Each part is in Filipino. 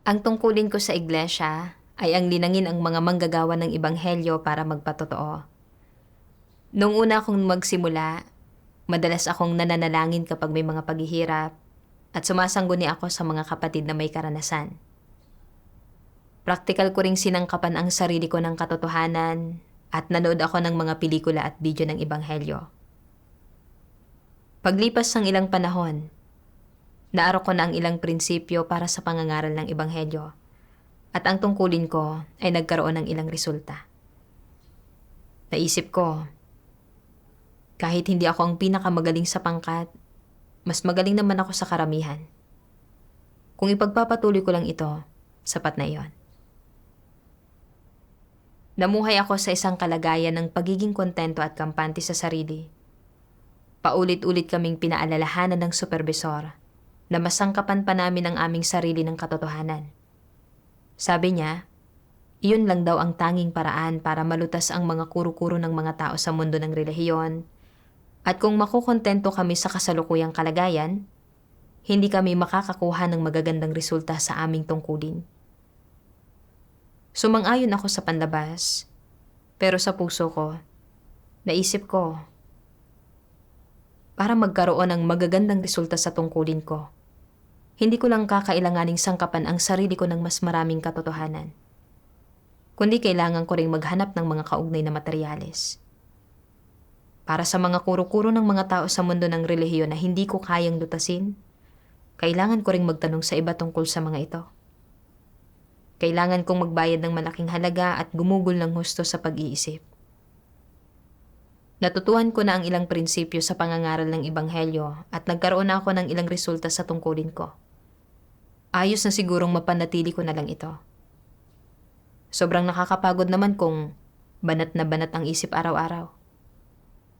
Ang tungkulin ko sa iglesia ay ang linangin ang mga manggagawa ng ebanghelyo para magpatotoo. Nung una akong magsimula, madalas akong nananalangin kapag may mga paghihirap at sumasangguni ako sa mga kapatid na may karanasan. Praktikal ko ring sinangkapan ang sarili ko ng katotohanan at nanood ako ng mga pelikula at video ng ebanghelyo. Paglipas ng ilang panahon, naaro ko na ang ilang prinsipyo para sa pangangaral ng ebanghelyo at ang tungkulin ko ay nagkaroon ng ilang resulta. Naisip ko, kahit hindi ako ang pinakamagaling sa pangkat, mas magaling naman ako sa karamihan. Kung ipagpapatuloy ko lang ito, sapat na iyon. Namuhay ako sa isang kalagayan ng pagiging kontento at kampante sa sarili. Paulit-ulit kaming pinaalalahanan ng supervisor na masangkapan pa namin ang aming sarili ng katotohanan. Sabi niya, iyon lang daw ang tanging paraan para malutas ang mga kuro-kuro ng mga tao sa mundo ng relihiyon. At kung makukontento kami sa kasalukuyang kalagayan, hindi kami makakakuha ng magagandang resulta sa aming tungkulin. Sumang-ayon ako sa panlabas, pero sa puso ko, naisip ko, para magkaroon ng magagandang resulta sa tungkulin ko, hindi ko lang kakailanganing sangkapan ang sarili ko ng mas maraming katotohanan, kundi kailangan ko ring maghanap ng mga kaugnay na materyales. Para sa mga kuro-kuro ng mga tao sa mundo ng relihiyon na hindi ko kayang lutasin, kailangan ko ring magtanong sa iba tungkol sa mga ito. Kailangan kong magbayad ng malaking halaga at gumugol ng husto sa pag-iisip. Natutuhan ko na ang ilang prinsipyo sa pangangaral ng ebanghelyo at nagkaroon na ako ng ilang resulta sa tungkulin ko. Ayos na sigurong mapanatili ko na lang ito. Sobrang nakakapagod naman kung banat na banat ang isip araw-araw.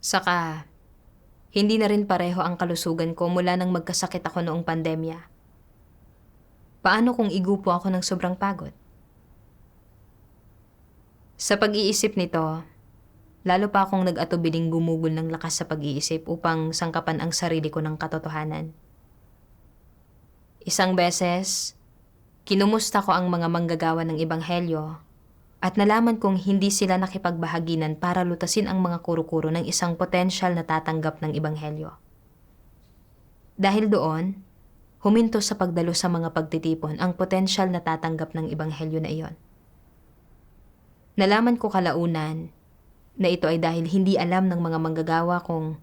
Saka, hindi na rin pareho ang kalusugan ko mula nang magkasakit ako noong pandemya. Paano kung igupo ako ng sobrang pagod? Sa pag-iisip nito, lalo pa akong nag-atubiling gumugol ng lakas sa pag-iisip upang sangkapan ang sarili ko ng katotohanan. Isang beses, kinumusta ko ang mga manggagawa ng ebanghelyo at nalaman kong hindi sila nakipagbahaginan para lutasin ang mga kuro-kuro ng isang potensyal na tatanggap ng ebanghelyo. Dahil doon, huminto sa pagdalo sa mga pagtitipon ang potensyal na tatanggap ng ebanghelyo na iyon. Nalaman ko kalaunan na ito ay dahil hindi alam ng mga manggagawa kung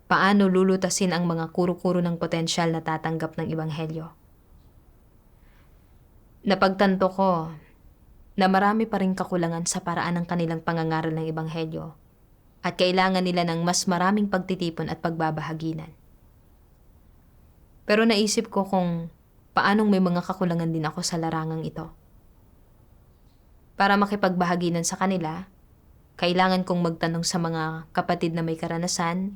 paano lulutasin ang mga kuro-kuro ng potensyal na tatanggap ng ebanghelyo. Napagtanto ko na marami pa ring kakulangan sa paraan ng kanilang pangangaral ng ebanghelyo at kailangan nila ng mas maraming pagtitipon at pagbabahaginan. Pero naisip ko kung paanong may mga kakulangan din ako sa larangang ito. Para makipagbahaginan sa kanila, kailangan kong magtanong sa mga kapatid na may karanasan,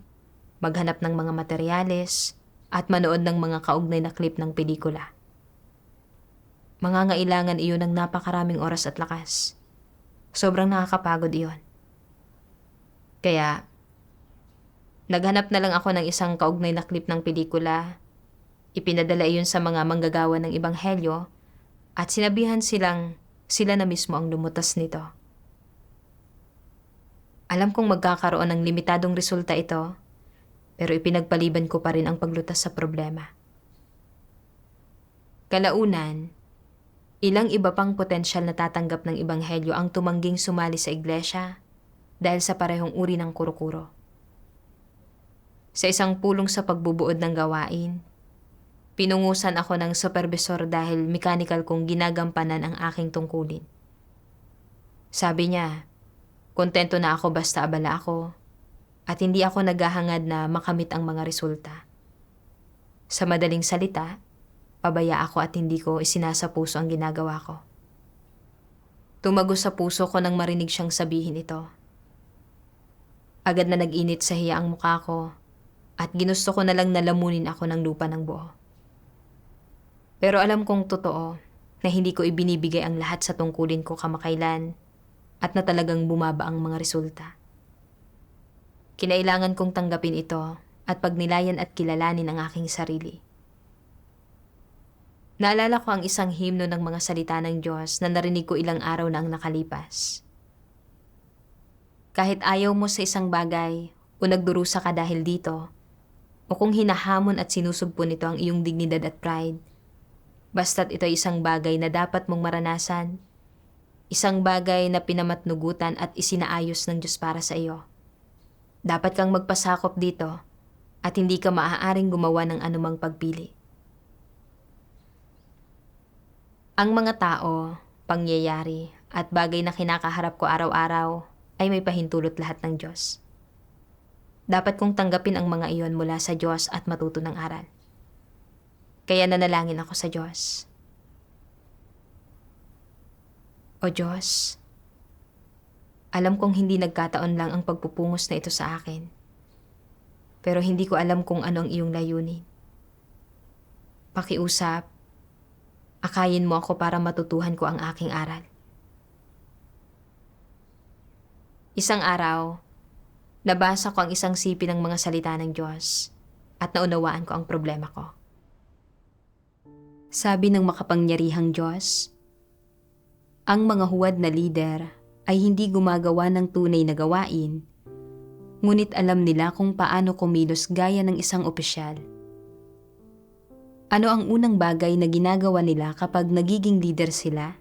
maghanap ng mga materyales, at manood ng mga kaugnay na klip ng pelikula. Mangangailangan iyon ng napakaraming oras at lakas. Sobrang nakakapagod iyon. Kaya, naghanap na lang ako ng isang kaugnay na klip ng pelikula, ipinadala iyon sa mga manggagawa ng ebanghelyo, at sinabihan silang sila na mismo ang lumutas nito. Alam kong magkakaroon ng limitadong resulta ito, pero ipinagpaliban ko pa rin ang paglutas sa problema. Kalaunan, ilang iba pang potensyal na tatanggap ng ebanghelyo ang tumangging sumali sa iglesia dahil sa parehong uri ng kuro-kuro. Sa isang pulong sa pagbubuod ng gawain, pinungusan ako ng supervisor dahil mechanical kong ginagampanan ang aking tungkulin. Sabi niya, kontento na ako basta abala ako at hindi ako naghahangad na makamit ang mga resulta. Sa madaling salita, pabaya ako at hindi ko isinasapuso ang ginagawa ko. Tumago sa puso ko nang marinig siyang sabihin ito. Agad na nag-init sa hiya ang mukha ko at ginusto ko na lang nalamunin ako ng lupa ng buo. Pero alam kong totoo na hindi ko ibinibigay ang lahat sa tungkulin ko kamakailan at na talagang bumaba ang mga resulta. Kinailangan kong tanggapin ito at pagnilayan at kilalanin ang aking sarili. Naalala ko ang isang himno ng mga salita ng Diyos na narinig ko ilang araw na ang nakalipas. Kahit ayaw mo sa isang bagay o nagdurusa ka dahil dito, o kung hinahamon at sinusugpo nito ang iyong dignidad at pride, basta't ito ay isang bagay na dapat mong maranasan, isang bagay na pinamatnugutan at isinaayos ng Diyos para sa iyo. Dapat kang magpasakop dito at hindi ka maaaring gumawa ng anumang pagpili. Ang mga tao, pangyayari at bagay na kinakaharap ko araw-araw ay may pahintulot lahat ng Diyos. Dapat kong tanggapin ang mga iyon mula sa Diyos at matuto ng aral. Kaya nanalangin ako sa Diyos. O Diyos, alam kong hindi nagkataon lang ang pagpupungos na ito sa akin. Pero hindi ko alam kung ano ang iyong layunin. Pakiusap, akayin mo ako para matutuhan ko ang aking aral. Isang araw, nabasa ko ang isang sipi ng mga salita ng Diyos at naunawaan ko ang problema ko. Sabi ng makapangyarihang Diyos, ang mga huwad na lider ay hindi gumagawa ng tunay na gawain, ngunit alam nila kung paano kumilos gaya ng isang opisyal. Ano ang unang bagay na ginagawa nila kapag nagiging leader sila?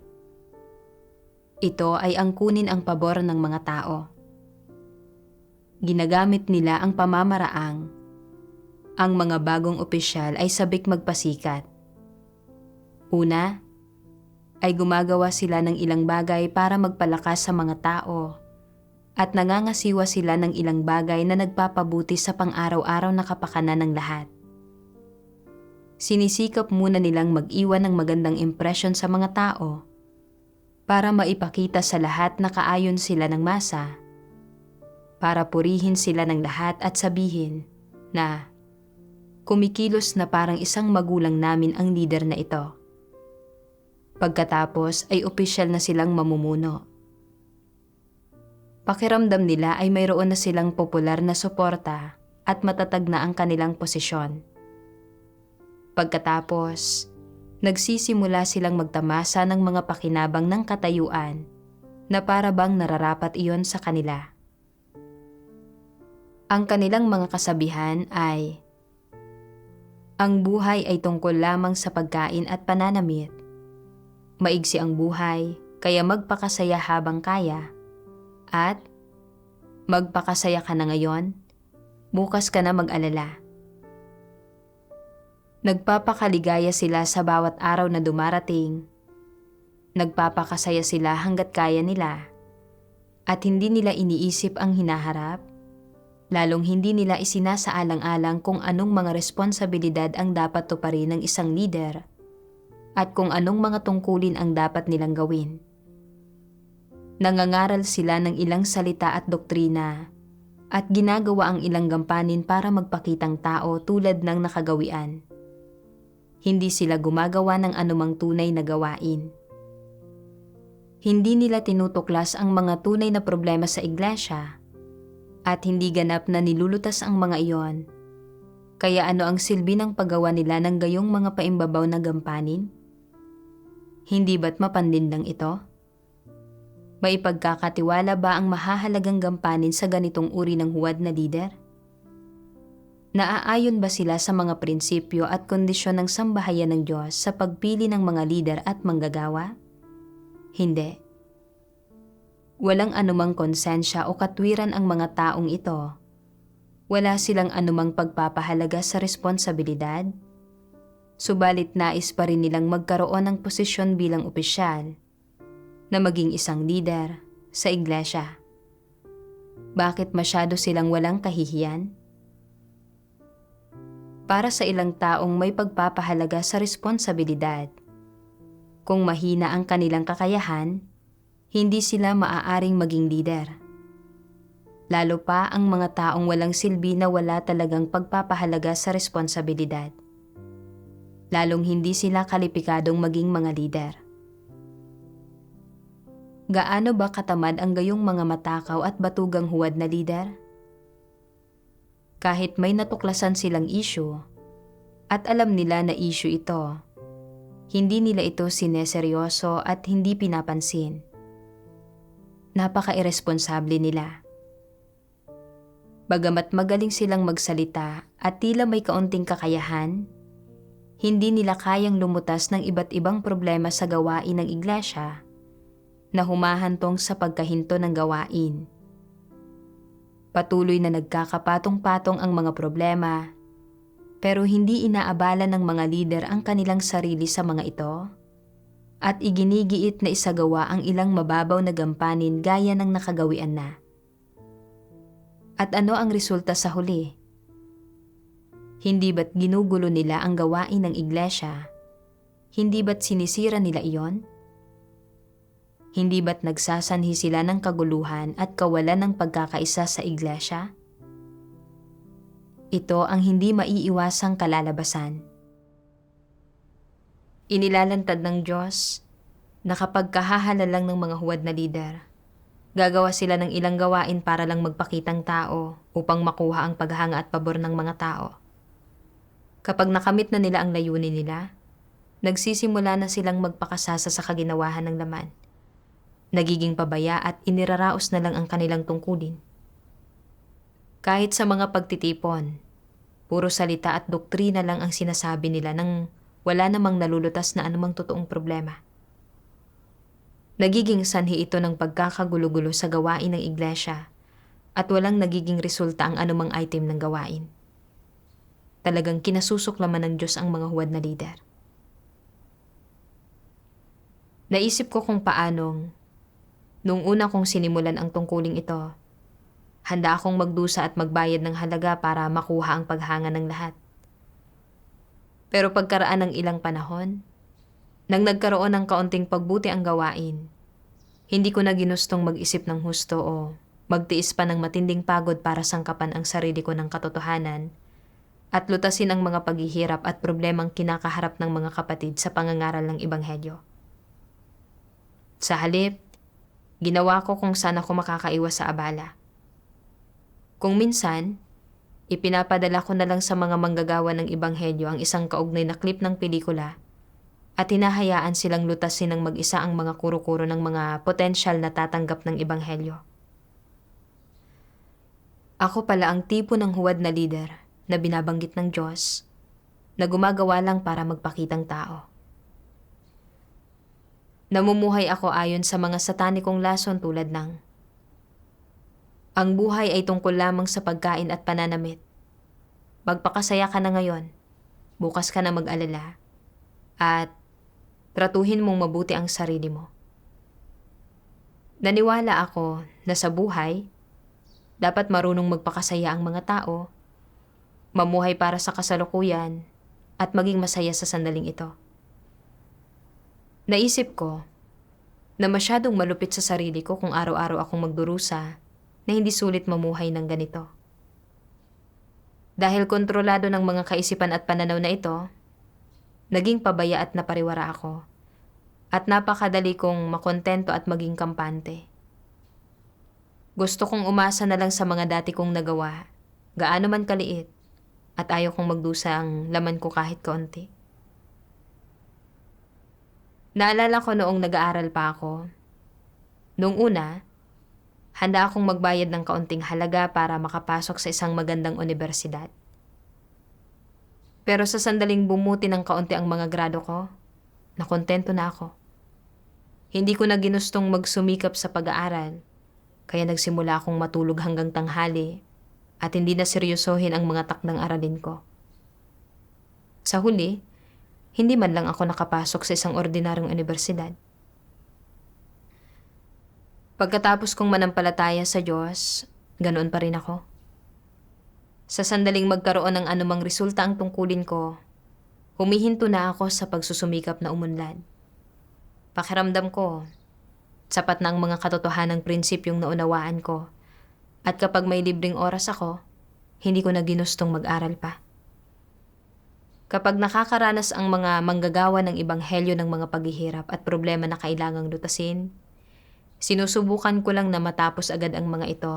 Ito ay ang kunin ang pabor ng mga tao. Ginagamit nila ang pamamaraang ang mga bagong opisyal ay sabik magpasikat. Una, ay gumagawa sila ng ilang bagay para magpalakas sa mga tao at nangangasiwa sila ng ilang bagay na nagpapabuti sa pang-araw-araw na kapakanan ng lahat. Sinisikap muna nilang mag-iwan ng magandang impresyon sa mga tao para maipakita sa lahat na kaayon sila ng masa, para purihin sila ng lahat at sabihin na kumikilos na parang isang magulang namin ang leader na ito. Pagkatapos ay opisyal na silang mamumuno. Pakiramdam nila ay mayroon na silang popular na suporta at matatag na ang kanilang posisyon. Pagkatapos, nagsisimula silang magtamasa ng mga pakinabang ng katayuan na para bang nararapat iyon sa kanila. Ang kanilang mga kasabihan ay, ang buhay ay tungkol lamang sa pagkain at pananamit. Maigsi ang buhay, kaya magpakasaya habang kaya. At, magpakasaya ka na ngayon, bukas ka na mag-alala. Nagpapakaligaya sila sa bawat araw na dumarating. Nagpapakasaya sila hanggat kaya nila. At hindi nila iniisip ang hinaharap, lalong hindi nila isinasaalang-alang kung anong mga responsibilidad ang dapat tuparin ng isang leader at kung anong mga tungkulin ang dapat nilang gawin. Nangangaral sila ng ilang salita at doktrina at ginagawa ang ilang gampanin para magpakitang tao tulad ng nakagawian. Hindi sila gumagawa ng anumang tunay na gawain. Hindi nila tinutuklas ang mga tunay na problema sa iglesia at hindi ganap na nilulutas ang mga iyon. Kaya ano ang silbi ng paggawa nila ng gayong mga paimbabaw na gampanin? Hindi ba't mapandindang ito? Maipagkakatiwala ba ang mahahalagang gampanin sa ganitong uri ng huwad na lider? Naaayon ba sila sa mga prinsipyo at kondisyon ng sambahayan ng Diyos sa pagpili ng mga lider at manggagawa? Hindi. Walang anumang konsensya o katwiran ang mga taong ito. Wala silang anumang pagpapahalaga sa responsibilidad. Subalit nais pa rin nilang magkaroon ng posisyon bilang opisyal na maging isang lider sa iglesia. Bakit masyado silang walang kahihiyan? Para sa ilang taong may pagpapahalaga sa responsibilidad, kung mahina ang kanilang kakayahan, hindi sila maaaring maging lider. Lalo pa ang mga taong walang silbi na wala talagang pagpapahalaga sa responsibilidad. Lalong hindi sila kalipikadong maging mga lider. Gaano ba katamad ang gayong mga matakaw at batugang huwad na lider? Kahit may natuklasan silang issue at alam nila na issue ito, Hindi nila ito sineseryoso at hindi pinapansin. Napaka-iresponsable nila. Bagamat magaling silang magsalita at tila may kaunting kakayahan, hindi nila kayang lumutas ng iba't ibang problema sa gawain ng iglesia na humahantong sa pagkahinto ng gawain. Patuloy na nagkakapatong-patong ang mga problema, pero hindi inaabala ng mga lider ang kanilang sarili sa mga ito at iginigiit na isagawa ang ilang mababaw na gampanin gaya ng nakagawian na. At ano ang resulta sa huli? Hindi ba't ginugulo nila ang gawain ng iglesia? Hindi ba't sinisira nila iyon? Hindi ba't nagsasanhi sila ng kaguluhan at kawalan ng pagkakaisa sa iglesia? Ito ang hindi maiiwasang kalalabasan. Inilalantad ng Diyos na kapag kahahala lang ng mga huwad na lider, gagawa sila ng ilang gawain para lang magpakitang tao upang makuha ang paghanga at pabor ng mga tao. Kapag nakamit na nila ang layunin nila, nagsisimula na silang magpakasasa sa kaginawahan ng laman. Nagiging pabaya at iniraraos na lang ang kanilang tungkulin. Kahit sa mga pagtitipon, puro salita at doktrina lang ang sinasabi nila nang wala namang nalulutas na anumang totoong problema. Nagiging sanhi ito ng pagkakagulo-gulo sa gawain ng iglesia at walang nagiging resulta ang anumang item ng gawain. Talagang kinasusuklaman ng Diyos ang mga huwad na lider. Naisip ko kung paanong, nung una kong sinimulan ang tungkuling ito, handa akong magdusa at magbayad ng halaga para makuha ang paghanga ng lahat. Pero pagkaraan ng ilang panahon, nang nagkaroon ng kaunting pagbuti ang gawain, hindi ko na ginustong mag-isip ng husto o magtiis pa ng matinding pagod para sangkapan ang sarili ko ng katotohanan at lutasin ang mga paghihirap at problemang kinakaharap ng mga kapatid sa pangangaral ng Ebanghelyo. Sa halip, ginawa ko kung saan ako makakaiwas sa abala. Kung minsan, ipinapadala ko na lang sa mga manggagawa ng Ebanghelyo ang isang kaugnay na klip ng pelikula at hinahayaan silang lutasin ng mag-isa ang mga kuro-kuro ng mga potensyal na tatanggap ng Ebanghelyo. Ako pala ang tipo ng huwad na lider na binabanggit ng Diyos na gumagawa lang para magpakitang tao. Namumuhay ako ayon sa mga satanikong lason tulad ng ang buhay ay tungkol lamang sa pagkain at pananamit. Magpakasaya ka na ngayon, bukas ka na mag-alala, at tratuhin mong mabuti ang sarili mo. Naniwala ako na sa buhay, dapat marunong magpakasaya ang mga tao, mamuhay para sa kasalukuyan, at maging masaya sa sandaling ito. Naisip ko na masyadong malupit sa sarili ko kung araw-araw akong magdurusa na hindi sulit mamuhay ng ganito. Dahil kontrolado ng mga kaisipan at pananaw na ito, naging pabaya at napariwara ako at napakadali kong makontento at maging kampante. Gusto kong umasa na lang sa mga dati kong nagawa, gaano man kaliit, at ayaw kong magdusa ang laman ko kahit kaunti. Naalala ko noong nag-aaral pa ako. Noong una, handa akong magbayad ng kaunting halaga para makapasok sa isang magandang unibersidad. Pero sa sandaling bumuti ng kaunti ang mga grado ko, nakontento na ako. Hindi ko na ginustong magsumikap sa pag-aaral, kaya nagsimula akong matulog hanggang tanghali at hindi na seryosohin ang mga takdang aralin ko. Sa huli, hindi man lang ako nakapasok sa isang ordinaryong unibersidad. Pagkatapos kong manampalataya sa Diyos, ganoon pa rin ako. Sa sandaling magkaroon ng anumang resulta ang tungkulin ko, humihinto na ako sa pagsusumikap na umunlad. Pakiramdam ko, sapat na ang mga katotohanang prinsipyong naunawaan ko, at kapag may libreng oras ako, hindi ko na ginustong mag-aral pa. Kapag nakakaranas ang mga manggagawa ng Ebanghelyo ng mga paghihirap at problema na kailangang lutasin, sinusubukan ko lang na matapos agad ang mga ito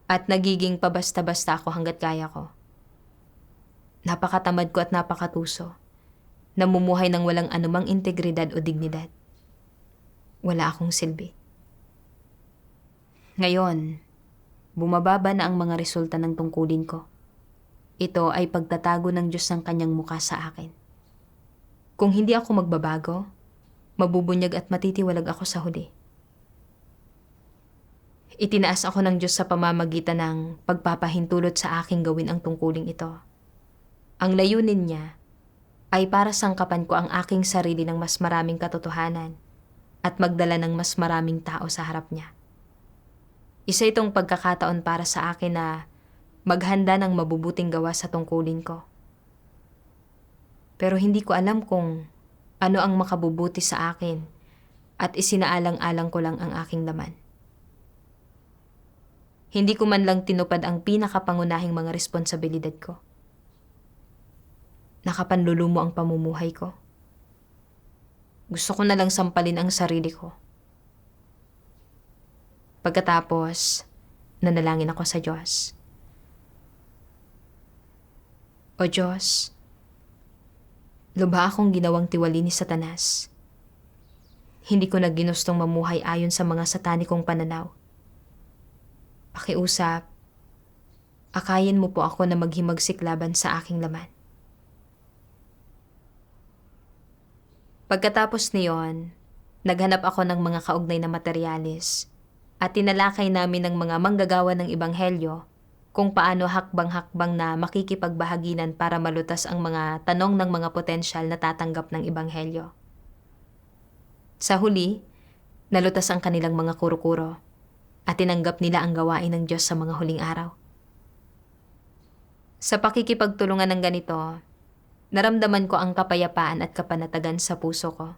at nagiging pabasta-basta ako hanggat kaya ko. Napakatamad ko at napakatuso. namumuhay ng walang anumang integridad o dignidad. Wala akong silbi. Ngayon, bumababa na ang mga resulta ng tungkulin ko. Ito ay pagtatago ng Diyos ng kanyang mukha sa akin. Kung hindi ako magbabago, mabubunyag at matitiwalag ako sa huli. Itinaas ako ng Diyos sa pamamagitan ng pagpapahintulot sa aking gawin ang tungkuling ito. Ang layunin niya ay para sangkapan ko ang aking sarili ng mas maraming katotohanan at magdala ng mas maraming tao sa harap niya. Isa itong pagkakataon para sa akin na maghanda ng mabubuting gawa sa tungkulin ko. Pero hindi ko alam kung ano ang makabubuti sa akin at isinaalang-alang ko lang ang aking laman. Hindi ko man lang tinupad ang pinakapangunahing mga responsibilidad ko. Nakapanlulumo ang pamumuhay ko. Gusto ko na lang sampalin ang sarili ko. Pagkatapos, nanalangin ako sa Diyos. O Diyos, lubha akong ginawang tiwali ni Satanas. Hindi ko na ginustong mamuhay ayon sa mga satanikong pananaw. Pakiusap, akayin mo po ako na maghimagsik laban sa aking laman. Pagkatapos niyon, naghanap ako ng mga kaugnay na materyales at tinalakay namin ng mga manggagawa ng Ebanghelyo kung paano hakbang-hakbang na makikipagbahaginan para malutas ang mga tanong ng mga potensyal na tatanggap ng Ebanghelyo. Sa huli, nalutas ang kanilang mga kuro-kuro at tinanggap nila ang gawain ng Diyos sa mga huling araw. Sa pakikipagtulungan ng ganito, naramdaman ko ang kapayapaan at kapanatagan sa puso ko.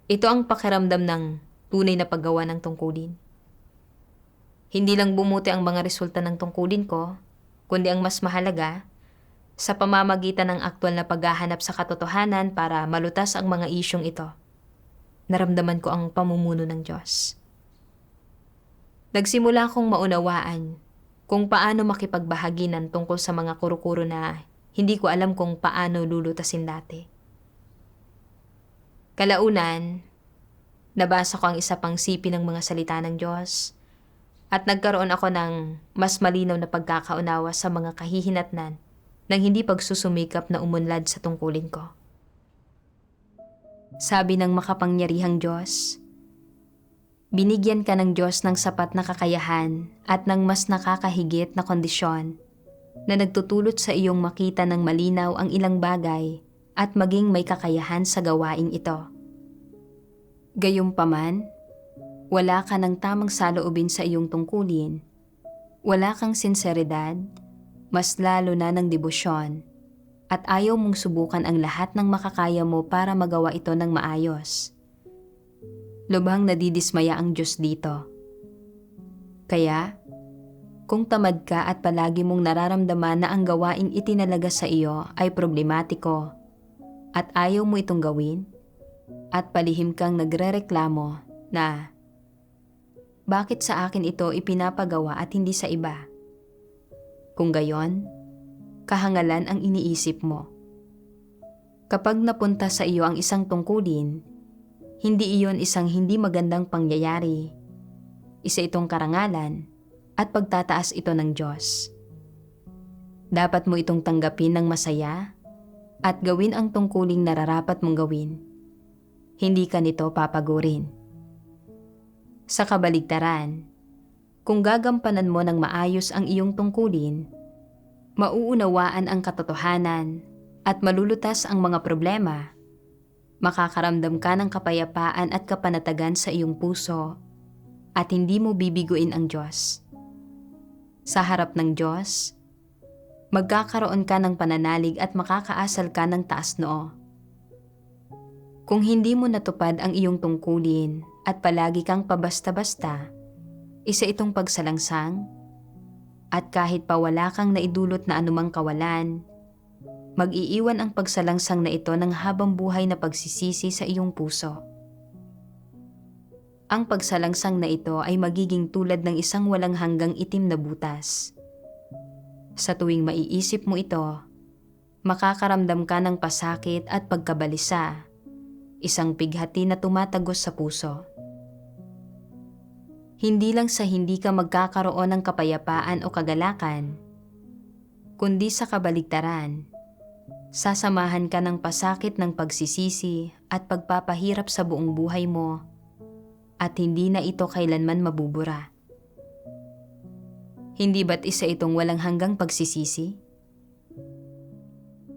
Ito ang pakiramdam ng tunay na paggawa ng tungkulin. Hindi lang bumuti ang mga resulta ng tungkulin ko, kundi ang mas mahalaga, sa pamamagitan ng aktwal na paghahanap sa katotohanan para malutas ang mga isyong ito. Naramdaman ko ang pamumuno ng Diyos. Nagsimula akong maunawaan kung paano makipagbahaginan tungkol sa mga kuro-kuro na hindi ko alam kung paano lulutasin dati. Kalaunan, nabasa ko ang isa pang sipi ng mga salita ng Diyos at nagkaroon ako ng mas malinaw na pagkakaunawa sa mga kahihinatnan ng hindi pagsusumikap na umunlad sa tungkulin ko. Sabi ng makapangyarihang Diyos, binigyan ka ng Diyos ng sapat na kakayahan at ng mas nakakahigit na kondisyon na nagtutulot sa iyong makita ng malinaw ang ilang bagay at maging may kakayahan sa gawaing ito. Gayunpaman, wala ka ng tamang saloobin sa iyong tungkulin, wala kang sinseridad, mas lalo na ng debosyon, at ayaw mong subukan ang lahat ng makakaya mo para magawa ito ng maayos. Lubhang nadidismaya ang Diyos dito. Kaya, kung tamad ka at palagi mong nararamdaman na ang gawaing itinalaga sa iyo ay problematiko at ayaw mo itong gawin, at palihim kang nagrereklamo na bakit sa akin ito ipinapagawa at hindi sa iba? Kung gayon, kahangalan ang iniisip mo. Kapag napunta sa iyo ang isang tungkulin, hindi iyon isang hindi magandang pangyayari. Isa itong karangalan at pagtataas ito ng Diyos. Dapat mo itong tanggapin ng masaya at gawin ang tungkuling nararapat mong gawin. Hindi ka nito papagurin. Sa kabaligtaran, kung gagampanan mo ng maayos ang iyong tungkulin, mauunawaan ang katotohanan at malulutas ang mga problema. Makakaramdam ka ng kapayapaan at kapanatagan sa iyong puso at hindi mo bibiguin ang Diyos. Sa harap ng Diyos, magkakaroon ka ng pananalig at makakaasal ka ng taas noo. Kung hindi mo natupad ang iyong tungkulin at palagi kang pabasta-basta, isa itong pagsalangsang at kahit pa wala kang naidulot na anumang kawalan, mag-iiwan ang pagsalangsang na ito ng habang buhay na pagsisisi sa iyong puso. Ang pagsalangsang na ito ay magiging tulad ng isang walang hanggang itim na butas. Sa tuwing maiisip mo ito, makakaramdam ka ng pasakit at pagkabalisa, isang pighati na tumatagos sa puso. Hindi lang sa hindi ka magkakaroon ng kapayapaan o kagalakan, kundi sa kabaligtaran, sasamahan ka ng pasakit ng pagsisisi at pagpapahirap sa buong buhay mo at hindi na ito kailanman mabubura. Hindi ba't isa itong walang hanggang pagsisisi?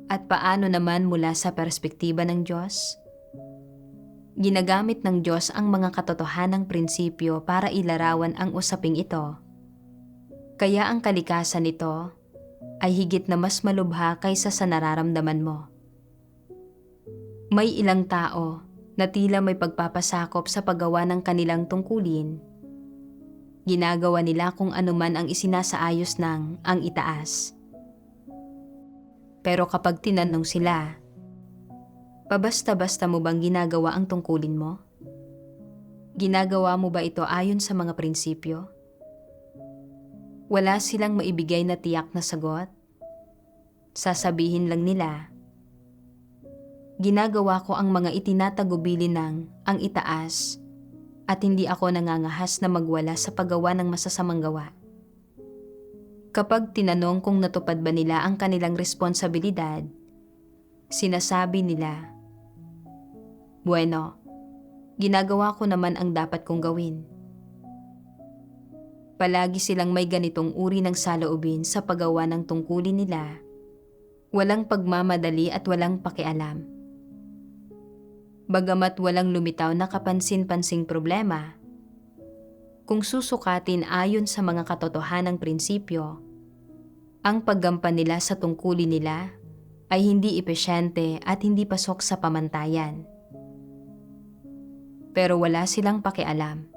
At paano naman mula sa perspektiba ng Diyos? Ginagamit ng Diyos ang mga katotohanang prinsipyo para ilarawan ang usaping ito. Kaya ang kalikasan nito ay higit na mas malubha kaysa sa nararamdaman mo. May ilang tao na tila may pagpapasakop sa paggawa ng kanilang tungkulin. Ginagawa nila kung anuman ang isinasaayos ng ang itaas. Pero kapag tinanong sila, pabasta-basta mo bang ginagawa ang tungkulin mo? Ginagawa mo ba ito ayon sa mga prinsipyo? Wala silang maibigay na tiyak na sagot. Sasabihin lang nila, ginagawa ko ang mga itinatagubili ng ang itaas at hindi ako nangangahas na magwala sa paggawa ng masasamang gawa. Kapag tinanong kung natupad ba nila ang kanilang responsibilidad, sinasabi nila, bueno, ginagawa ko naman ang dapat kong gawin. Palagi silang may ganitong uri ng saloobin sa paggawa ng tungkulin nila. Walang pagmamadali at walang pakialam. Bagamat walang lumitaw na kapansin-pansing problema, kung susukatin ayon sa mga katotohanang prinsipyo, ang paggampan nila sa tungkulin nila ay hindi epesyente at hindi pasok sa pamantayan. Pero wala silang pakialam.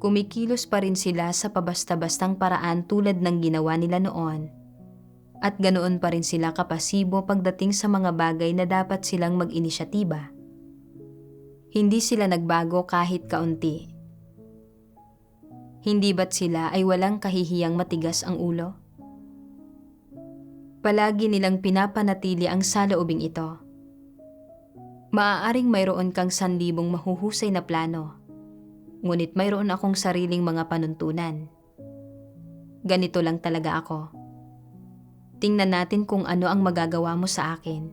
Kumikilos pa rin sila sa pabasta-bastang paraan tulad ng ginawa nila noon, at ganoon pa rin sila kapasibo pagdating sa mga bagay na dapat silang mag-inisyatiba. Hindi sila nagbago kahit kaunti. Hindi ba't sila ay walang kahihiyang matigas ang ulo? Palagi nilang pinapanatili ang saloobing ito. Maaaring mayroon kang 1,000 mahuhusay na plano, ngunit mayroon akong sariling mga panuntunan. Ganito lang talaga ako. Tingnan natin kung ano ang magagawa mo sa akin.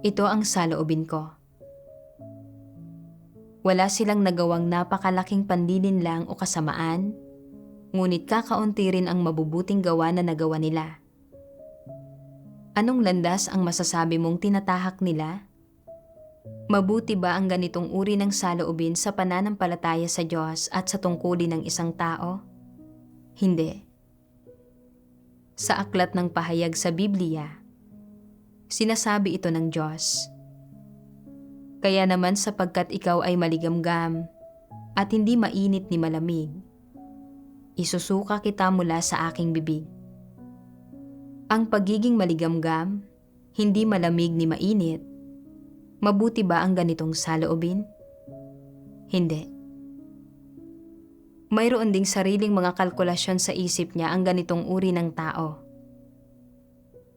Ito ang saloobin ko. Wala silang nagawang napakalaking panlilinlang o kasamaan, ngunit kakaunti rin ang mabubuting gawa na nagawa nila. Anong landas ang masasabi mong tinatahak nila? Mabuti ba ang ganitong uri ng saloobin sa pananampalataya sa Diyos at sa tungkulin ng isang tao? Hindi. Sa aklat ng pahayag sa Biblia, sinasabi ito ng Diyos. Kaya naman sapagkat ikaw ay maligamgam at hindi mainit ni malamig, isusuka kita mula sa aking bibig. Ang pagiging maligamgam, hindi malamig ni mainit, mabuti ba ang ganitong saloobin? Hindi. Mayroon ding sariling mga kalkulasyon sa isip niya ang ganitong uri ng tao.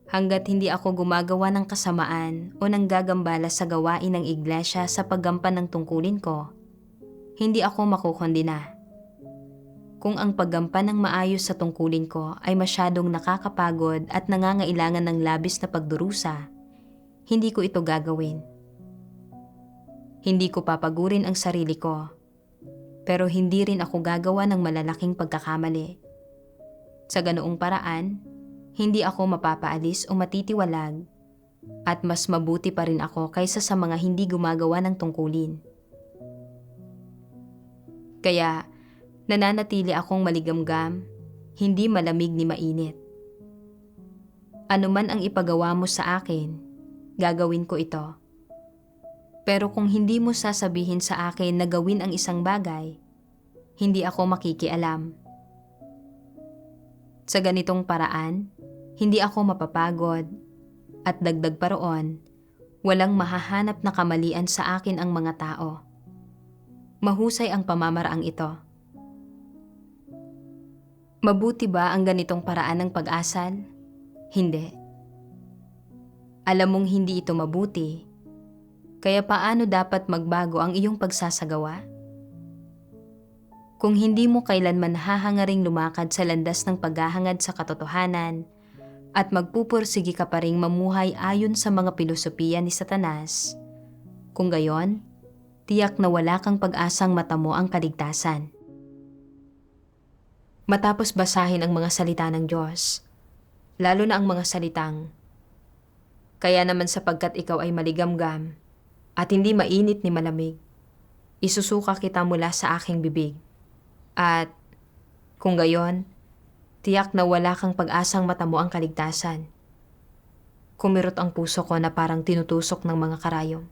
Hanggat hindi ako gumagawa ng kasamaan o nanggagambala sa gawain ng iglesia sa paggampan ng tungkulin ko, hindi ako makukondina. Kung ang paggampan ng maayos sa tungkulin ko ay masyadong nakakapagod at nangangailangan ng labis na pagdurusa, hindi ko ito gagawin. Hindi ko papagurin ang sarili ko, pero hindi rin ako gagawa ng malalaking pagkakamali. Sa ganoong paraan, hindi ako mapapaalis o matitiwalag at mas mabuti pa rin ako kaysa sa mga hindi gumagawa ng tungkulin. Kaya, nananatili akong maligamgam, hindi malamig ni mainit. Ano man ang ipagawa mo sa akin, gagawin ko ito. Pero kung hindi mo sasabihin sa akin na gawin ang isang bagay, hindi ako makikialam. Sa ganitong paraan, hindi ako mapapagod at dagdag pa roon, walang mahahanap na kamalian sa akin ang mga tao. Mahusay ang pamamaraang ito. Mabuti ba ang ganitong paraan ng pag-asal? Hindi. Alam mong hindi ito mabuti, kaya paano dapat magbago ang iyong pagsasagawa? Kung hindi mo kailanman hahangaring lumakad sa landas ng paghahangad sa katotohanan at magpupursigi ka pa ring mamuhay ayon sa mga pilosopiya ni Satanas, kung gayon, tiyak na wala kang pag-asang matamo ang kaligtasan. Matapos basahin ang mga salita ng Diyos, lalo na ang mga salitang, "Kaya naman sapagkat ikaw ay maligamgam at hindi mainit ni malamig, isusuka kita mula sa aking bibig. At kung gayon, tiyak na wala kang pag-asang matamo ang kaligtasan." Kumirot ang puso ko na parang tinutusok ng mga karayom.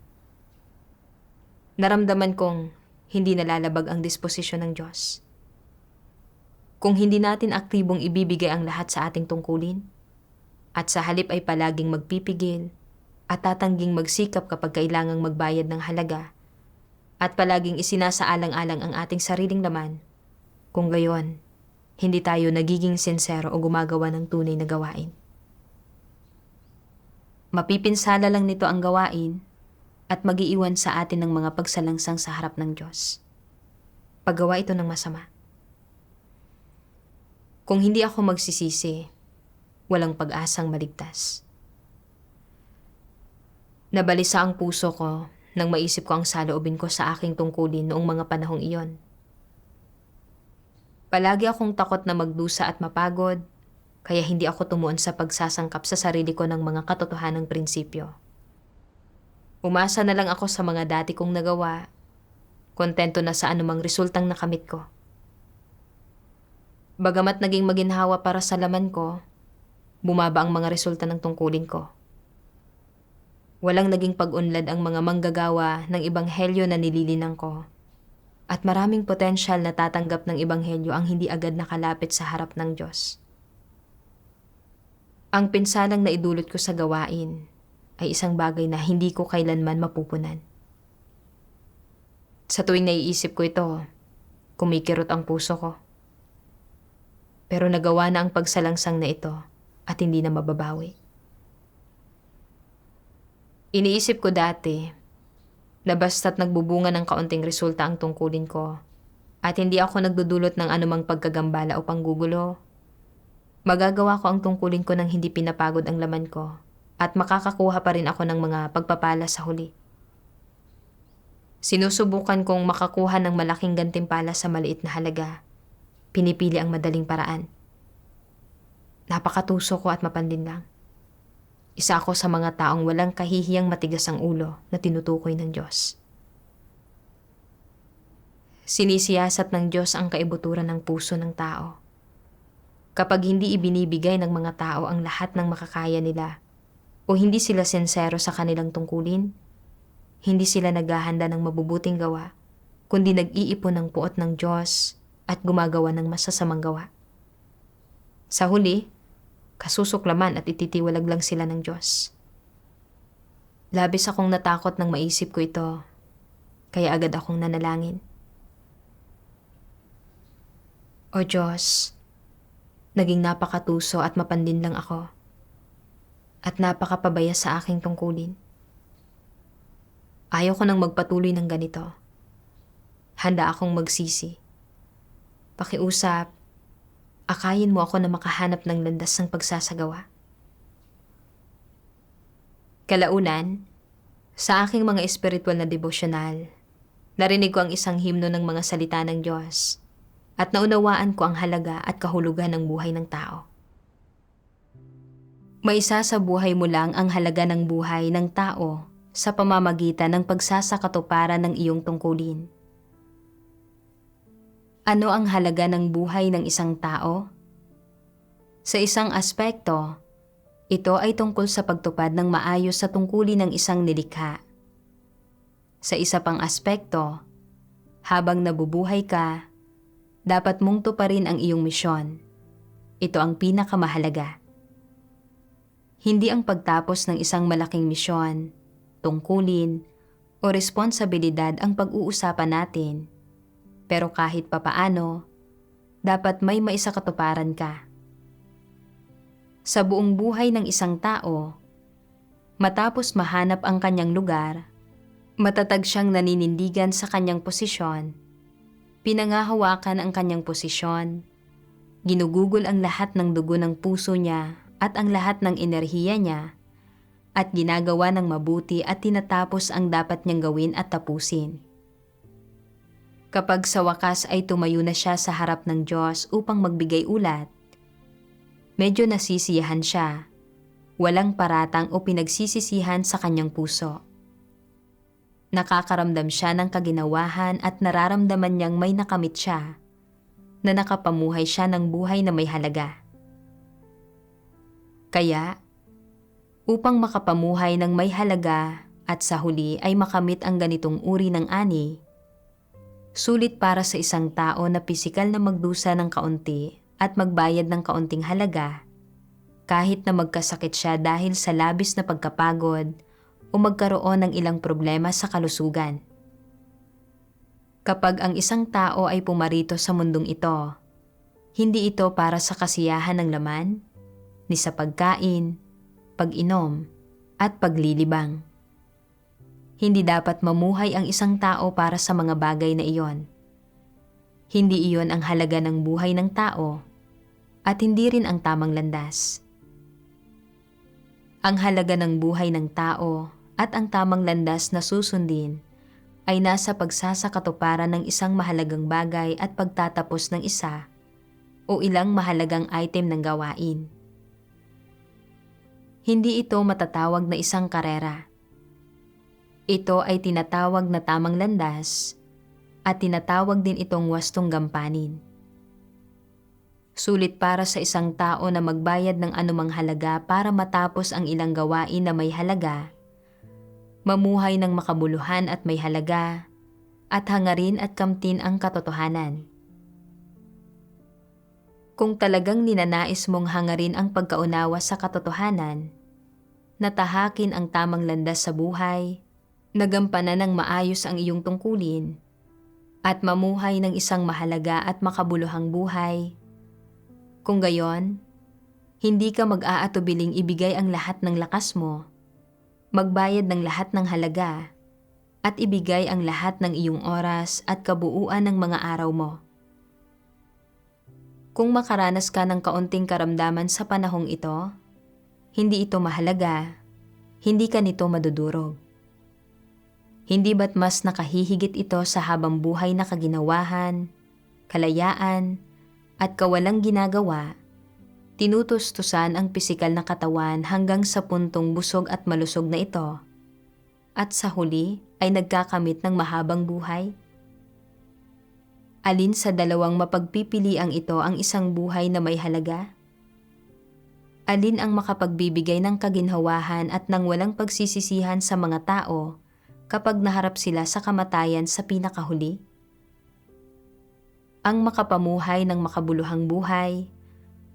Naramdaman kong hindi nalalabag ang disposisyon ng Diyos. Kung hindi natin aktibong ibibigay ang lahat sa ating tungkulin, at sa halip ay palaging magpipigil at tatangging magsikap kapag kailangang magbayad ng halaga, at palaging isinasaalang-alang ang ating sariling laman, kung gayon, hindi tayo nagiging sincero o gumagawa ng tunay na gawain. Mapipinsala lang nito ang gawain at mag-iiwan sa atin ng mga pagsalangsang sa harap ng Diyos. Paggawa ito ng masama. Kung hindi ako magsisisi, walang pag-asang maligtas. Nabalisa ang puso ko nang maisip ko ang saloobin ko sa aking tungkulin noong mga panahong iyon. Palagi akong takot na magdusa at mapagod, kaya hindi ako tumuon sa pagsasangkap sa sarili ko ng mga katotohanang prinsipyo. Umasa na lang ako sa mga dati kong nagawa, kontento na sa anumang resultang nakamit ko. Bagamat naging maginhawa para sa laman ko, bumaba ang mga resulta ng tungkulin ko. Walang naging pag-unlad ang mga manggagawa ng ebanghelyo na nililinang ko, at maraming potensyal na tatanggap ng ebanghelyo ang hindi agad nakalapit sa harap ng Diyos. Ang pinsalang naidulot ko sa gawain ay isang bagay na hindi ko kailanman mapupunan. Sa tuwing naiisip ko ito, kumikirot ang puso ko. Pero nagawa na ang pagsalangsang na ito at hindi na mababawi. Iniisip ko dati na basta't nagbubunga ng kaunting resulta ang tungkulin ko at hindi ako nagdudulot ng anumang pagkagambala o panggugulo, magagawa ko ang tungkulin ko nang hindi pinapagod ang laman ko at makakakuha pa rin ako ng mga pagpapala sa huli. Sinusubukan kong makakuha ng malaking gantimpala sa maliit na halaga. Pinipili ang madaling paraan. Napakatuso ko at mapanlinlang. Isa ako sa mga taong walang kahihiyang matigas ang ulo na tinutukoy ng Diyos. Sinisiyasat ng Diyos ang kaibuturan ng puso ng tao. Kapag hindi ibinibigay ng mga tao ang lahat ng makakaya nila o hindi sila sincero sa kanilang tungkulin, hindi sila naghahanda ng mabubuting gawa, kundi nag-iipon ng puot ng Diyos at gumagawa ng masasamang gawa. Sa huli, kasusuklaman at ititiwalag lang sila ng Diyos. Labis akong natakot nang maisip ko ito, kaya agad akong nanalangin. O Diyos, naging napakatuso at mapanlinlang ako, at napakapabaya sa aking tungkulin. Ayaw ko nang magpatuloy ng ganito. Handa akong magsisi. Pakiusap, akayin mo ako na makahanap ng landas ng pagsasagawa. Kalaunan, sa aking mga espiritual na devosyonal, narinig ko ang isang himno ng mga salita ng Diyos at naunawaan ko ang halaga at kahulugan ng buhay ng tao. Maisa sa buhay mo lang ang halaga ng buhay ng tao sa pamamagitan ng pagsasakatuparan ng iyong tungkulin. Ano ang halaga ng buhay ng isang tao? Sa isang aspekto, ito ay tungkol sa pagtupad ng maayos sa tungkulin ng isang nilikha. Sa isa pang aspekto, habang nabubuhay ka, dapat mong tuparin ang iyong misyon. Ito ang pinakamahalaga. Hindi ang pagtapos ng isang malaking misyon, tungkulin, o responsibilidad ang pag-uusapan natin. Pero kahit papaano, dapat may maisakatuparan ka. Sa buong buhay ng isang tao, Matapos mahanap ang kanyang lugar, matatag siyang naninindigan sa kanyang posisyon, pinangahawakan ang kanyang posisyon, ginugugol ang lahat ng dugo ng puso niya at ang lahat ng enerhiya niya, at ginagawa ng mabuti at tinatapos ang dapat niyang gawin at tapusin. Kapag sa wakas ay tumayo na siya sa harap ng Diyos upang magbigay ulat, medyo nasisiyahan siya, walang paratang o pinagsisisihan sa kanyang puso. Nakakaramdam siya ng kaginawahan at nararamdaman niyang may nakamit siya, na nakapamuhay siya ng buhay na may halaga. Kaya, upang makapamuhay ng may halaga at sa huli ay makamit ang ganitong uri ng ani, sulit para sa isang tao na pisikal na magdusa ng kaunti at magbayad ng kaunting halaga, kahit na magkasakit siya dahil sa labis na pagkapagod o magkaroon ng ilang problema sa kalusugan. Kapag ang isang tao ay pumarito sa mundong ito, hindi ito para sa kasiyahan ng laman, ni sa pagkain, pag-inom, at paglilibang. Hindi dapat mamuhay ang isang tao para sa mga bagay na iyon. Hindi iyon ang halaga ng buhay ng tao, at hindi rin ang tamang landas. Ang halaga ng buhay ng tao at ang tamang landas na susundin ay nasa pagsasakatuparan ng isang mahalagang bagay at pagtatapos ng isa o ilang mahalagang item ng gawain. Hindi ito matatawag na isang karera. Ito ay tinatawag na tamang landas at tinatawag din itong wastong gampanin. Sulit para sa isang tao na magbayad ng anumang halaga para matapos ang ilang gawain na may halaga, mamuhay ng makabuluhan at may halaga, at hangarin at kamtin ang katotohanan. Kung talagang ninanais mong hangarin ang pagkaunawa sa katotohanan, natahakin ang tamang landas sa buhay, nagampanan ng maayos ang iyong tungkulin, at mamuhay ng isang mahalaga at makabuluhang buhay, kung gayon, hindi ka mag-aatubiling ibigay ang lahat ng lakas mo, magbayad ng lahat ng halaga, at ibigay ang lahat ng iyong oras at kabuuan ng mga araw mo. Kung makaranas ka ng kaunting karamdaman sa panahong ito, hindi ito mahalaga, hindi ka nito madudurog. Hindi ba't mas nakahihigit ito sa habang buhay na kaginawahan, kalayaan, at kawalang ginagawa, tinutustusan ang pisikal na katawan hanggang sa puntong busog at malusog na ito, at sa huli ay nagkakamit ng mahabang buhay? Alin sa dalawang mapagpipiliang ito ang isang buhay na may halaga? Alin ang makapagbibigay ng kaginhawahan at ng walang pagsisisihan sa mga tao kapag naharap sila sa kamatayan sa pinakahuli? Ang makapamuhay ng makabuluhang buhay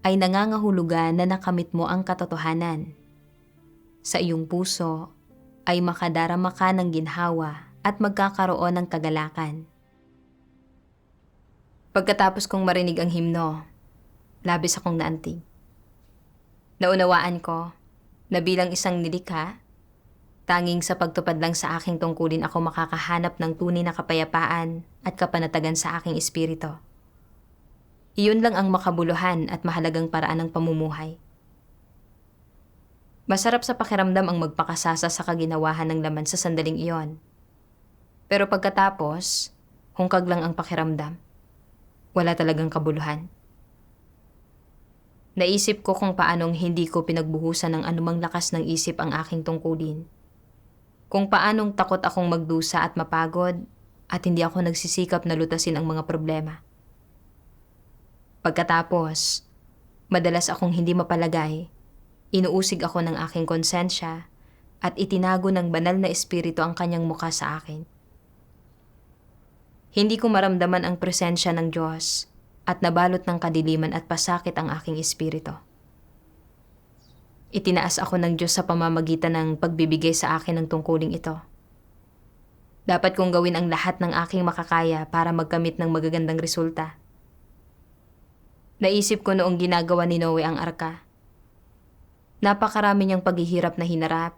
ay nangangahulugan na nakamit mo ang katotohanan. Sa iyong puso ay makadarama ka ng ginhawa at magkakaroon ng kagalakan. Pagkatapos kong marinig ang himno, labis akong naantig. Naunawaan ko na bilang isang nilikha, tanging sa pagtupad lang sa aking tungkulin ako makakahanap ng tunay na kapayapaan at kapanatagan sa aking espiritu. Iyon lang ang makabuluhan at mahalagang paraan ng pamumuhay. Masarap sa pakiramdam ang magpakasasa sa kaginawahan ng laman sa sandaling iyon. Pero pagkatapos, hungkag lang ang pakiramdam. Wala talagang kabuluhan. Naisip ko kung paanong hindi ko pinagbuhusan ng anumang lakas ng isip ang aking tungkulin. Kung paanong takot akong magdusa at mapagod at hindi ako nagsisikap na lutasin ang mga problema. Pagkatapos, madalas akong hindi mapalagay, inuusig ako ng aking konsensya at itinago ng banal na espiritu ang kanyang mukha sa akin. Hindi ko maramdaman ang presensya ng Diyos at nabalot ng kadiliman at pasakit ang aking espiritu. Itinaas ako ng Diyos sa pamamagitan ng pagbibigay sa akin ng tungkuling ito. Dapat kong gawin ang lahat ng aking makakaya para magkamit ng magagandang resulta. Naisip ko noong ginagawa ni Noe ang arka. Napakarami niyang paghihirap na hinarap,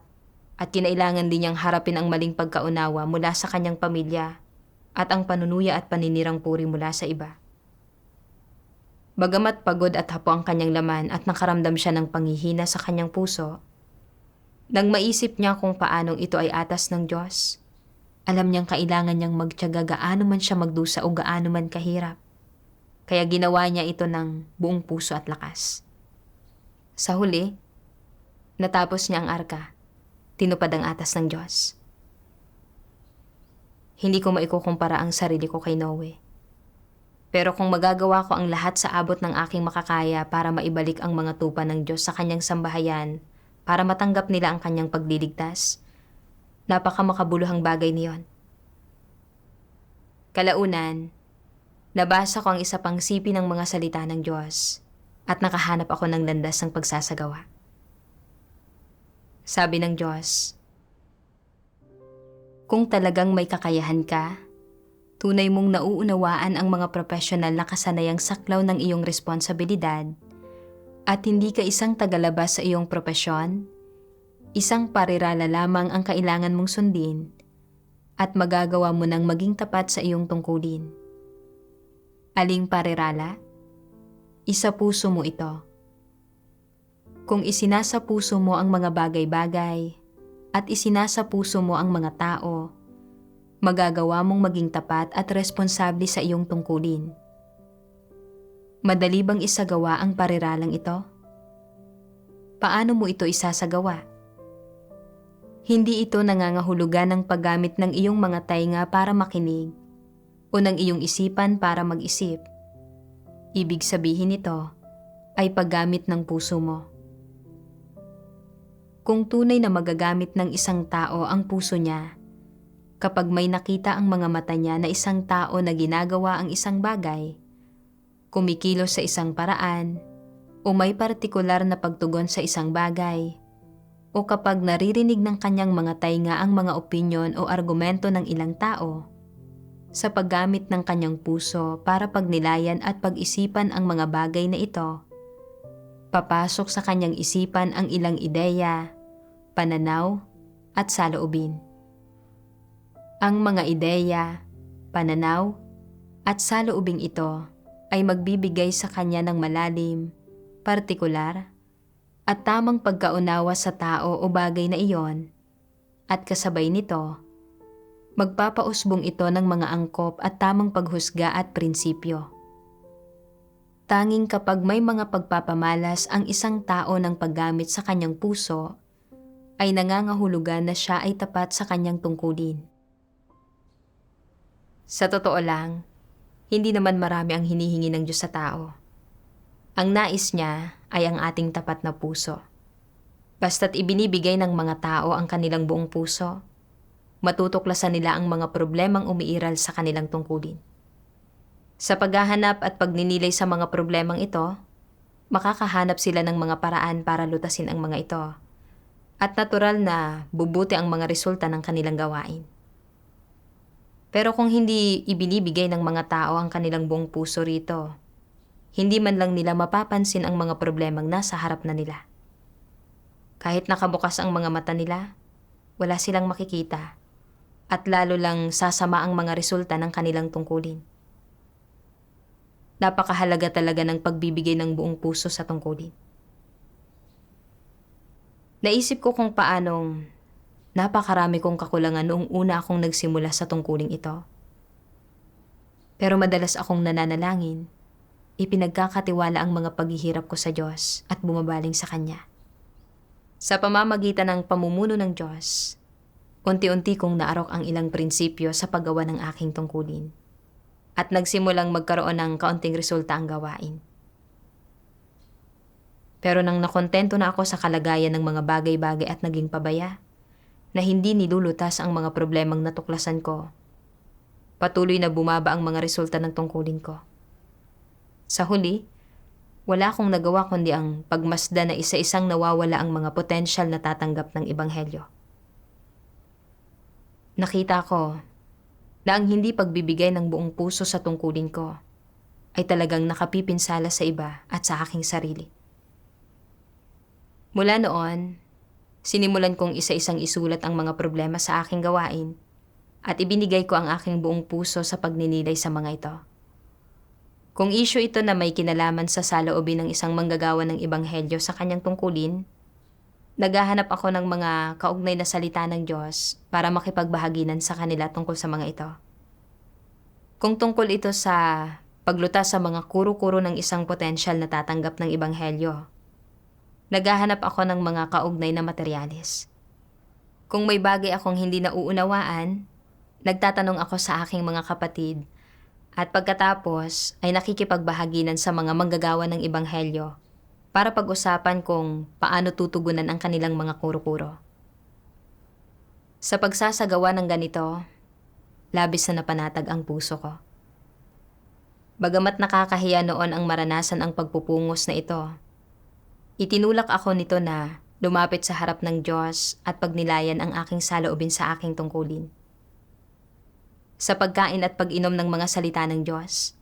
At kinailangan din niyang harapin ang maling pagkaunawa mula sa kanyang pamilya at ang panunuya at paninirang puri mula sa iba. Bagamat pagod at hapo ang kanyang laman at nakaramdam siya ng panghihina sa kanyang puso, nang maisip niya kung paanong ito ay atas ng Diyos, alam niyang kailangan niyang magtiyaga gaano man siya magdusa o gaano man kahirap. Kaya ginawa niya ito ng buong puso at lakas. Sa huli, natapos niya ang arka. Tinupad ang atas ng Diyos. Hindi ko maikukumpara ang sarili ko kay Noe. Pero kung magagawa ko ang lahat sa abot ng aking makakaya para maibalik ang mga tupa ng Diyos sa kanyang sambahayan para matanggap nila ang kanyang pagliligtas, napakamakabuluhang bagay niyon. Kalaunan, nabasa ko ang isa pang sipi ng mga salita ng Diyos at nakahanap ako ng landas ng pagsasagawa. Sabi ng Diyos, kung talagang may kakayahan ka, tunay mong nauunawaan ang mga profesional na kasanayang saklaw ng iyong responsibilidad at hindi ka isang tagalabas sa iyong propesyon, isang parirala lamang ang kailangan mong sundin at magagawa mo nang maging tapat sa iyong tungkulin. Aling parirala? Isa puso mo ito. Kung isinasa puso mo ang mga bagay-bagay at isinasa puso mo ang mga tao, magagawa mong maging tapat at responsable sa iyong tungkulin. Madali bang isagawa ang pariralang ito? Paano mo ito isasagawa? Hindi ito nangangahulugan ng paggamit ng iyong mga tainga para makinig o ng iyong isipan para mag-isip. Ibig sabihin nito ay paggamit ng puso mo. Kung tunay na magagamit ng isang tao ang puso niya, kapag may nakita ang mga mata niya na isang tao na ginagawa ang isang bagay, kumikilos sa isang paraan, o may partikular na pagtugon sa isang bagay, o kapag naririnig ng kanyang mga tainga ang mga opinyon o argumento ng ilang tao, sa paggamit ng kanyang puso para pagnilayan at pag-isipan ang mga bagay na ito, papasok sa kanyang isipan ang ilang ideya, pananaw, at saloobin. Ang mga ideya, pananaw, at saloobing ito ay magbibigay sa kanya ng malalim, partikular, at tamang pagkaunawa sa tao o bagay na iyon, at kasabay nito, magpapausbong ito ng mga angkop at tamang paghusga at prinsipyo. Tanging kapag may mga pagpapamalas ang isang tao ng paggamit sa kanyang puso, ay nangangahulugan na siya ay tapat sa kanyang tungkulin. Sa totoo lang, hindi naman marami ang hinihingi ng Diyos sa tao. Ang nais niya ay ang ating tapat na puso. Basta't ibinibigay ng mga tao ang kanilang buong puso, matutuklasan nila ang mga problemang umiiral sa kanilang tungkulin. Sa paghahanap at pagninilay sa mga problemang ito, makakahanap sila ng mga paraan para lutasin ang mga ito, at natural na bubuti ang mga resulta ng kanilang gawain. Pero kung hindi ibinibigay ng mga tao ang kanilang buong puso rito, hindi man lang nila mapapansin ang mga problemang nasa harap na nila. Kahit nakabukas ang mga mata nila, wala silang makikita, at lalo lang sasama ang mga resulta ng kanilang tungkulin. Napakahalaga talaga ng pagbibigay ng buong puso sa tungkulin. Naisip ko kung paanong napakarami kong kakulangan noong una akong nagsimula sa tungkuling ito. Pero madalas akong nananalangin, ipinagkakatiwala ang mga paghihirap ko sa Diyos at bumabaling sa Kanya. Sa pamamagitan ng pamumuno ng Diyos, unti-unti kong naarok ang ilang prinsipyo sa paggawa ng aking tungkulin at nagsimulang magkaroon ng kaunting resulta ang gawain. Pero nang nakontento na ako sa kalagayan ng mga bagay-bagay at naging pabaya, na hindi nilulutas ang mga problemang natuklasan ko, patuloy na bumaba ang mga resulta ng tungkulin ko. Sa huli, wala akong nagawa kundi ang pagmasdan na isa-isang nawawala ang mga potensyal na tatanggap ng Ebanghelyo. Nakita ko na ang hindi pagbibigay ng buong puso sa tungkulin ko ay talagang nakapipinsala sa iba at sa aking sarili. Mula noon, Sinimulan kong isa-isang isulat ang mga problema sa aking gawain at ibinigay ko ang aking buong puso sa pagninilay sa mga ito. Kung issue ito na may kinalaman sa saloobin ng isang manggagawa ng ebanghelyo sa kanyang tungkulin, naghahanap ako ng mga kaugnay na salita ng Diyos para makipagbahaginan sa kanila tungkol sa mga ito. Kung tungkol ito sa paglutas sa mga kuro-kuro ng isang potensyal na tatanggap ng ebanghelyo, naghahanap ako ng mga kaugnay na materyales. Kung may bagay akong hindi nauunawaan, nagtatanong ako sa aking mga kapatid at pagkatapos ay nakikipagbahaginan sa mga manggagawa ng ebanghelyo para pag-usapan kung paano tutugunan ang kanilang mga kuro-kuro. Sa pagsasagawa ng ganito, labis na napanatag ang puso ko. Bagamat nakakahiya noon ang maranasan ang pagpupungos na ito, itinulak ako nito na lumapit sa harap ng Diyos at pagnilayan ang aking saloobin sa aking tungkulin. Sa pagkain at pag-inom ng mga salita ng Diyos,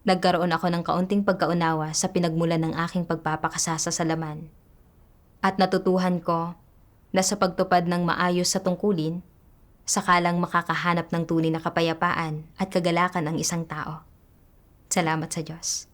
nagkaroon ako ng kaunting pagkaunawa sa pinagmulan ng aking pagpapakasasa sa laman. At natutuhan ko na sa pagtupad ng maayos sa tungkulin, sakalang makakahanap ng tunay na kapayapaan at kagalakan ang isang tao. Salamat sa Diyos.